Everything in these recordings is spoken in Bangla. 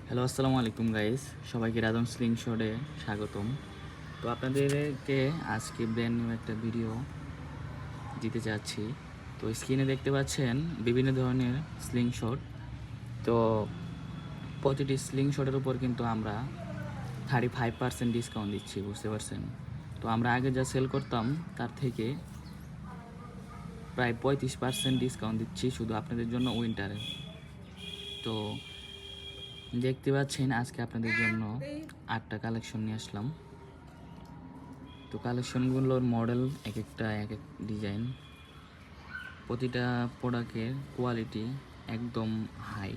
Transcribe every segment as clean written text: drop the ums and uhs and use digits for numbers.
হ্যালো, আসসালামু আলাইকুম গাইস। সবাইকে রাজন স্লিংশটে স্বাগতম। তো আপনাদেরকে আজকে ব্র্যান্ড নিউ একটা ভিডিও দিতে চাচ্ছি। তো স্ক্রিনে দেখতে পাচ্ছেন বিভিন্ন ধরনের স্লিংশট। তো প্রতিটি স্লিংশটের উপর কিন্তু আমরা 35% ডিসকাউন্ট দিচ্ছি, বুঝতে পারছেন? তো আমরা আগে যা সেল করতাম তার থেকে প্রায় 35% ডিসকাউন্ট দিচ্ছি শুধু আপনাদের জন্য উইন্টারে। তো দেখতে পাচ্ছেন আজকে আপনাদের জন্য 8টা কালেকশন নিয়ে আসলাম। তো কালেকশনগুলোর মডেল এক একটা এক এক ডিজাইন, প্রতিটা প্রোডাক্টের কোয়ালিটি একদম হাই।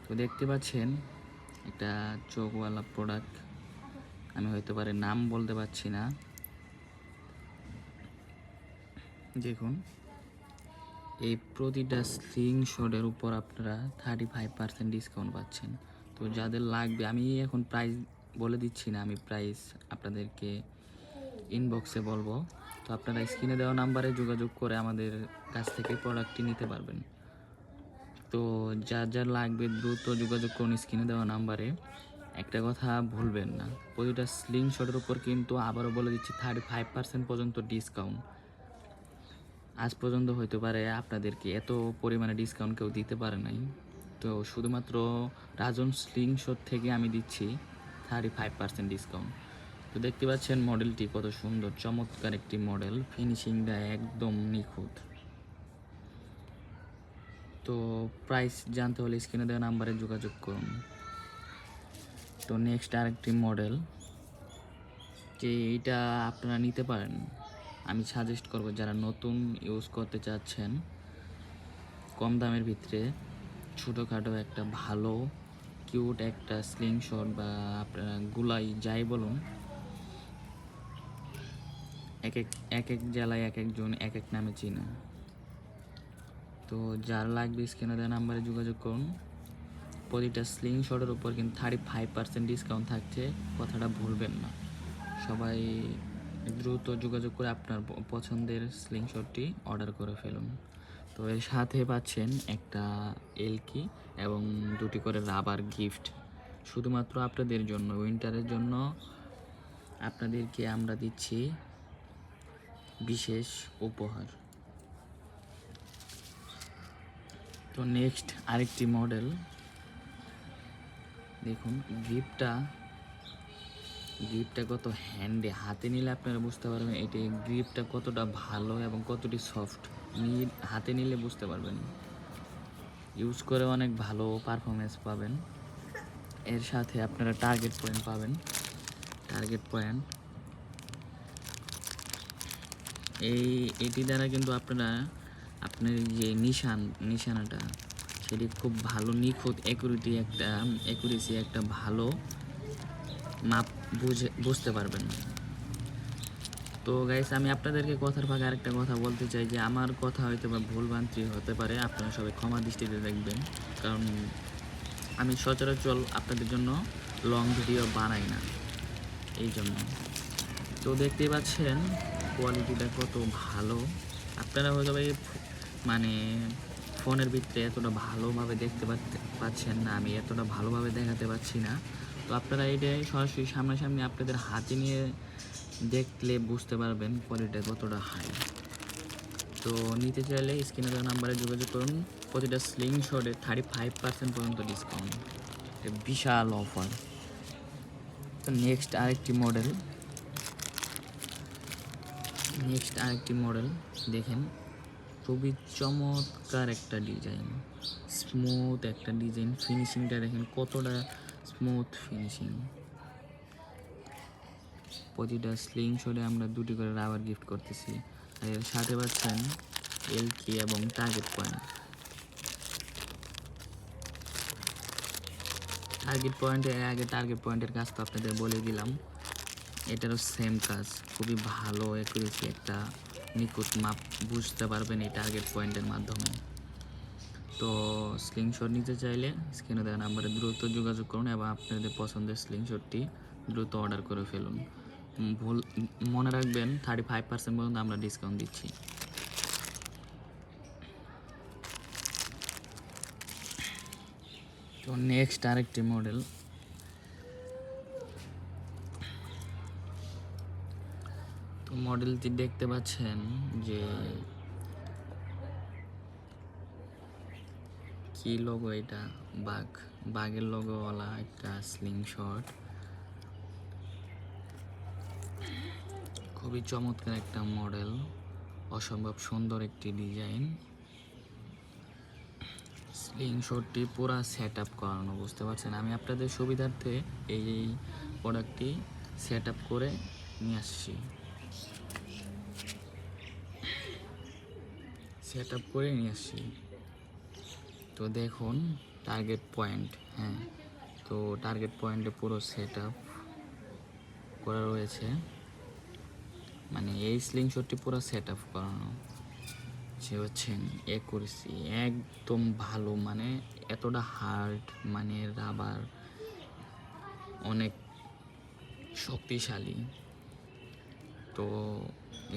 তো দেখতে পাচ্ছেন একটা চোখওয়ালা প্রোডাক্ট, আমি হয়তো পারে নাম বলতে পারছি না। দেখুন, এই প্রতিটা স্ক্রিনশটের উপর আপনারা 35% ডিসকাউন্ট পাচ্ছেন। তো যাদের লাগবে, আমি এখন প্রাইস বলে দিচ্ছি না, আমি প্রাইস আপনাদেরকে ইনবক্সে বলবো। তো আপনারা স্ক্রিনে দেওয়া নাম্বারে যোগাযোগ করে আমাদের কাছ থেকে প্রোডাক্টটি নিতে পারবেন। তো যার যার লাগবে দ্রুত যোগাযোগ করুন স্ক্রিনে দেওয়া নাম্বারে। একটা কথা ভুলবেন না, প্রতিটা স্লিংশটের উপর কিন্তু আবারও বলে দিচ্ছি 35% পর্যন্ত ডিসকাউন্ট। আজ পর্যন্ত হতে পারে আপনাদেরকে এত পরিমাণে ডিসকাউন্ট কেউ দিতে পারে নাই। তো শুধুমাত্র রাজন স্লিংশট থেকে আমি দিচ্ছি 35% ডিসকাউন্ট। তো দেখতে পাচ্ছেন মডেলটি কত সুন্দর, চমৎকার একটি মডেল, ফিনিশিংটা একদম নিখুঁত। তো প্রাইস জানতে হলে স্ক্রিনে দেওয়া নাম্বারে যোগাযোগ করুন। তো নেক্সট আরেকটি মডেল, যে এইটা আপনারা নিতে পারেন, আমি সাজেস্ট করব যারা নতুন ইউজ করতে চাচ্ছেন কম দামের ভিতরে ছোটোখাটো একটা ভালো কিউট একটা স্লিংশট বা আপনারা গুলাই যাই বলুন, এক এক এক এক জেলায় এক একজন এক এক নামে চিনে। তো যার লাগবে স্ক্রিনে দেওয়া নাম্বারে যোগাযোগ করুন। প্রতিটা স্লিংশটের উপর কিন্তু 35% ডিসকাউন্ট থাকছে, কথাটা ভুলবেন না। সবাই দ্রুত যোগাযোগ করে আপনার পছন্দের স্লিংশটটি অর্ডার করে ফেলুন। তো এর সাথে পাচ্ছেন একটা এলকি এবং 2টি করে রাবার গিফট শুধুমাত্র আপনাদের জন্য, উইন্টারের জন্য আপনাদেরকে আমরা দিচ্ছি বিশেষ উপহার। তো নেক্সট আরেকটি মডেল দেখুন, গ্রিপটা কত হ্যান্ডে, হাতে নিলে আপনারা বুঝতে পারবেন এটি গ্রিপটা কতটা ভালো এবং কতটি সফট। হাতে নিলে বুঝতে পারবেন, ইউজ করে অনেক ভালো পারফরমেন্স পাবেন। এর সাথে আপনারা টার্গেট পয়েন্ট পাবেন। টার্গেট পয়েন্ট এটি দ্বারা কিন্তু আপনারা আপনার যে নিশানাটা সেটি খুব ভালো নিখুঁত অ্যাকুরেসি একটা ভালো মাপ বুঝতে পারবেন। তো গাইস, আমি আপনাদেরকে কথার ফাঁকে আরেকটা কথা বলতে চাই যে আমার কথা হয়তো বা ভুলভ্রান্তি হতে পারে, আপনারা সবাই ক্ষমা দৃষ্টিতে দেখবেন, কারণ আমি সচরাচর আপনাদের জন্য লং ভিডিও বানাই না, এই জন্য। তো দেখতেই পাচ্ছেন কোয়ালিটিটা কত ভালো। আপনারা হয়তো মানে ফোনের ভিতরে এতটা ভালোভাবে দেখতে পাচ্ছেন না, আমি এতটা ভালোভাবে দেখাতে পাচ্ছি না। তো আপনারা এটাই সরাসরি সামনাসামনি আপনাদের হাতে নিয়ে দেখলে বুঝতে পারবেন কোয়ালিটি কতটা হাই। তো নিতে চাইলে স্ক্রিনে দেওয়া নাম্বারে যোগাযোগ করুন। প্রতিটা স্লিংশটে 35% পর্যন্ত ডিসকাউন্ট, বিশাল অফার। তো নেক্সট আরেকটি মডেল দেখেন, খুবই চমৎকার একটা ডিজাইন, স্মুথ একটা ডিজাইন, ফিনিশিংটা দেখেন কতটা স্মুথ ফিনিশিং। প্রতিটা স্লিংশটে আমরা 2টি করে রাবার গিফট করতেছি, আর এর সাথে পাচ্ছেন এলকি এবং টার্গেট পয়েন্ট। টার্গেট পয়েন্টের কাজ তো আপনাদের বলে দিলাম, এটারও সেম কাজ, খুবই ভালো অ্যাকুরেসি একটা নিখুঁত মাপ বুঝতে পারবেন এই টার্গেট পয়েন্টের মাধ্যমে। তো স্ক্রিনশট নিতে চাইলে স্ক্রিনে দেওয়া নাম্বারে দ্রুত যোগাযোগ করুন এবং আপনাদের পছন্দের স্ক্রিনশটটি দ্রুত অর্ডার করে ফেলুন। মনে রাখবেন 35% পর্যন্ত আমরা ডিসকাউন্ট দিচ্ছি। তো তো নেক্সট আরেকটি মডেল, তো মডেলটি দেখতে পাচ্ছেন যে কি লোগো, এটা বাঘের লোগোওয়ালা একটা স্লিং শট, খুবই চমৎকার একটা মডেল, অসম্ভব সুন্দর একটি ডিজাইন। স্লিং শটটি পুরা সেট আপ করানো, বুঝতে পারছেন। আমি আপনাদের সুবিধার্থে এই প্রোডাক্টটি সেট আপ করে নিয়ে আসছি, তো দেখুন টার্গেট পয়েন্ট, হ্যাঁ, তো টার্গেট পয়েন্টে পুরো সেট আপ করা রয়েছে, মানে এই স্লিং শটটি পুরো সেট আপ করানো, সে হচ্ছেন অ্যাকুরেসি একদম ভালো, মানে এতটা হার্ড, মানে রাবার অনেক শক্তিশালী। তো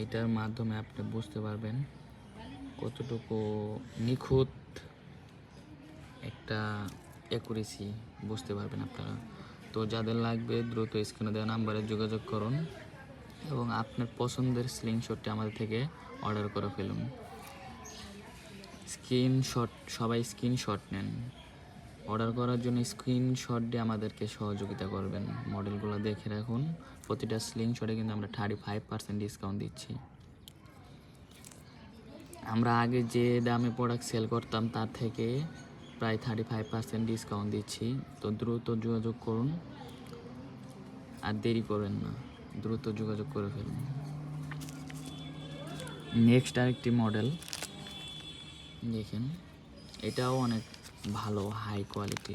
এটার মাধ্যমে আপনি বুঝতে পারবেন কতটুকু নিখুঁত একটা অ্যাকুরেসি, বুঝতে পারবেন আপনারা। তো যাদের লাগবে দ্রুত স্ক্রিনে দেওয়া নাম্বারে যোগাযোগ করুন এবং আপনার পছন্দের স্লিং শটটি আমাদের থেকে অর্ডার করে ফেলুন। স্ক্রিনশট, সবাই স্ক্রিনশট নেন, অর্ডার করার জন্য স্ক্রিনশট দিয়ে আমাদেরকে সহযোগিতা করবেন। মডেলগুলো দেখে রাখুন, প্রতিটা স্লিং শটে কিন্তু আমরা 35% ডিসকাউন্ট দিচ্ছি। আমরা আগে যে দামে প্রোডাক্ট সেল করতাম তার থেকে প্রায় 35% ডিসকাউন্ট দিচ্ছি। তো দ্রুত যোগাযোগ করুন, আর দেরি করবেন না, দ্রুত যোগাযোগ করে ফেলুন। নেক্সট আরেকটি মডেল দেখেন, এটাও অনেক ভালো, হাই কোয়ালিটি,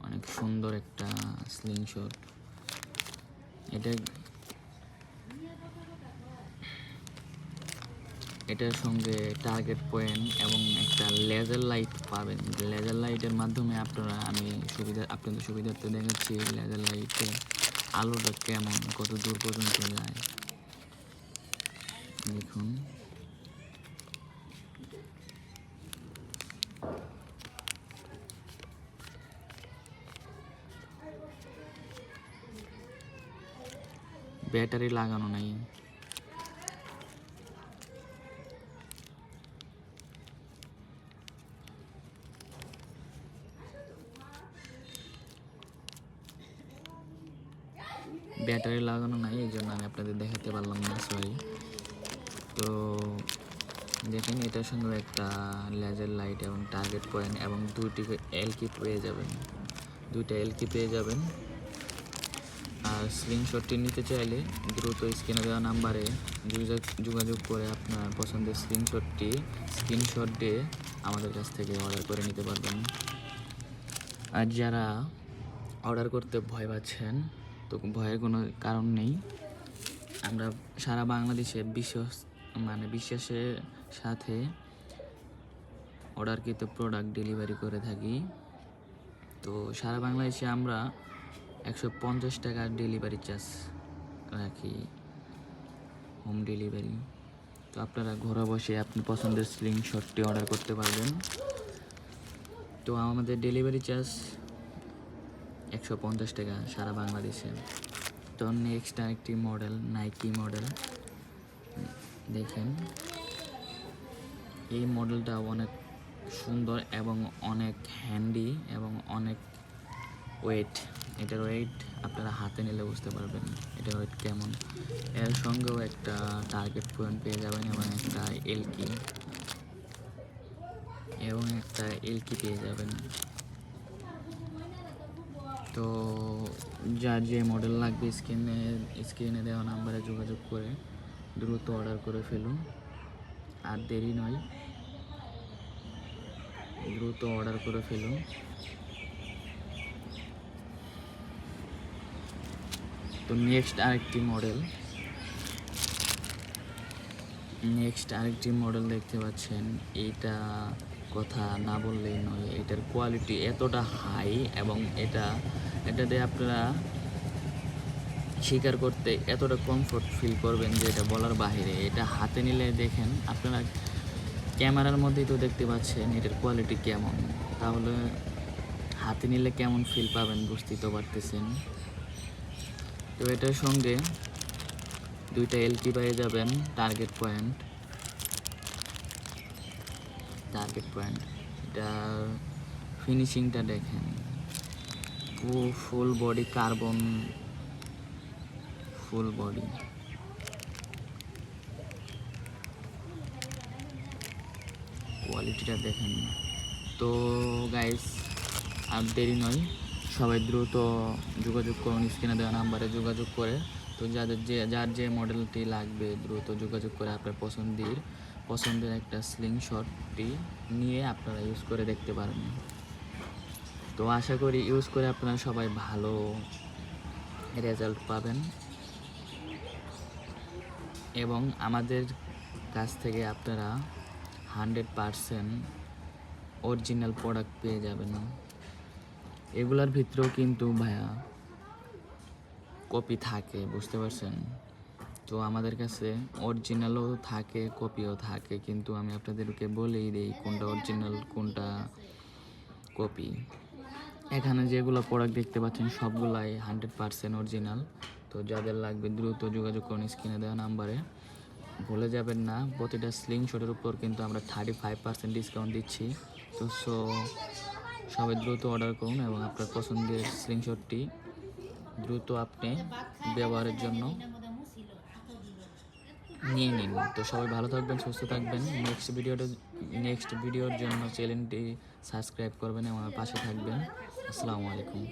অনেক সুন্দর একটা স্লিং শট। এটার সঙ্গে টার্গেট পয়েন্ট এবং একটা লেজার লাইট পাবেন। লেজার লাইটের মাধ্যমে আপনাদের সুবিধার্থে দেখাচ্ছি লেজার লাইটে আলোটা কেমন, কত দূর পর্যন্ত যায় দেখুন। ব্যাটারি লাগানো নাই, এই জন্য আমি আপনাদের দেখাতে পারলাম না, সরি। তো দেখেন এটার সঙ্গে একটা লেজার লাইট এবং টার্গেট পয়েন্ট এবং দুইটা এলকি পেয়ে যাবেন। আর স্লিং শটটি নিতে চাইলে দ্রুত স্ক্রিনে দেওয়া নাম্বারে যোগাযোগ করে আপনার পছন্দের স্ক্রিনশট দিয়ে আমাদের কাছ থেকে অর্ডার করে নিতে পারবেন। আর যারা অর্ডার করতে ভয় পাচ্ছেন, তো ভয়ের কোনো কারণ নেই। আমরা সারা বাংলাদেশে বিশ্বাসের সাথে অর্ডারকৃত প্রোডাক্ট ডেলিভারি করে থাকি। তো সারা বাংলাদেশে আমরা 150 টাকার ডেলিভারি চার্জ রাখি, হোম ডেলিভারি। তো আপনারা ঘরে বসে আপনি পছন্দের স্লিং শটটি অর্ডার করতে পারবেন। তো আমাদের ডেলিভারি চার্জ 150 টাকা সারা বাংলাদেশে। তো নেক্সট আরেকটি মডেল, নাইকি মডেল দেখেন, এই মডেলটা অনেক সুন্দর এবং অনেক হ্যান্ডি এবং অনেক ওয়েট। এটার ওয়েট আপনারা হাতে নিলে বুঝতে পারবেন এটার ওয়েট কেমন। এর সঙ্গেও একটা টার্গেট পয়েন্ট পেয়ে যাবেন এবং একটা এলকি পেয়ে যাবেন। তো যার যে মডেল লাগবে স্ক্রিনে দেওয়া নাম্বারে যোগাযোগ করে দ্রুত অর্ডার করে ফেলুন, আর দেরি নয়, দ্রুত অর্ডার করে ফেলুন। তো নেক্সট আরেকটি মডেল দেখতে পাচ্ছেন, এইটা কথা না বললেই নয়, এটার কোয়ালিটি এতটা হাই এবং এটাতে আপনারা শিকার করতে এতটা কমফোর্ট ফিল করবেন যে এটা বলার বাহিরে। এটা হাতে নিলে দেখেন, আপনারা ক্যামেরার মধ্যেই তো দেখতে পাচ্ছেন এটার কোয়ালিটি কেমন, তাহলে হাতে নিলে কেমন ফিল পাবেন বুঝতেই তো পারতেছেন। তো এটার সঙ্গে 2টা এলটি পেয়ে যাবেন, টার্গেট পয়েন্ট। এটা ফিনিশিংটা দেখেন, full body carbon, full body. কোয়ালিটিটা দেখেন। তো গাইস, আর দেরি নয়, সবাই দ্রুত যোগাযোগ করুন স্ক্রিনে দেওয়া নাম্বারে যোগাযোগ করে। তো যার যে মডেলটি লাগবে দ্রুত যোগাযোগ করে আপনার পছন্দের একটা স্লিংশটটি নিয়ে আপনারা ইউজ করে দেখতে পারেন। তো আশা করি ইউজ করে আপনারা সবাই ভালো রেজাল্ট পাবেন এবং আমাদের কাছ থেকে আপনারা 100% অরিজিনাল প্রোডাক্ট পেয়ে যাবেন। এগুলার ভিতরেও কিন্তু ভাইয়া কপি থাকে, বুঝতে পারছেন? তো আমাদের কাছে অরিজিনালও থাকে, কপিও থাকে, কিন্তু আমি আপনাদেরকে বলেই দিই কোনটা অরিজিনাল কোনটা কপি। এখানে যেগুলো প্রোডাক্ট দেখতে পাচ্ছেন সবগুলাই 100% অরিজিনাল। তো যাদের লাগবে দ্রুত যোগাযোগ করুন স্ক্রিনে দেওয়া নাম্বারে। ভুলে যাবেন না, প্রতিটা স্লিংশটের উপর কিন্তু আমরা 35% ডিসকাউন্ট দিচ্ছি। তো সবাই দ্রুত অর্ডার করুন এবং আপনার পছন্দের স্লিংশটটি দ্রুত আপনি ব্যবহারের জন্য নিয়ে নিন। তো সবাই ভালো থাকবেন, সুস্থ থাকবেন। নেক্সট ভিডিওর জন্য চ্যানেলটি সাবস্ক্রাইব করবেন এবং আমার পাশে থাকবেন। আসসালামু আলাইকুম।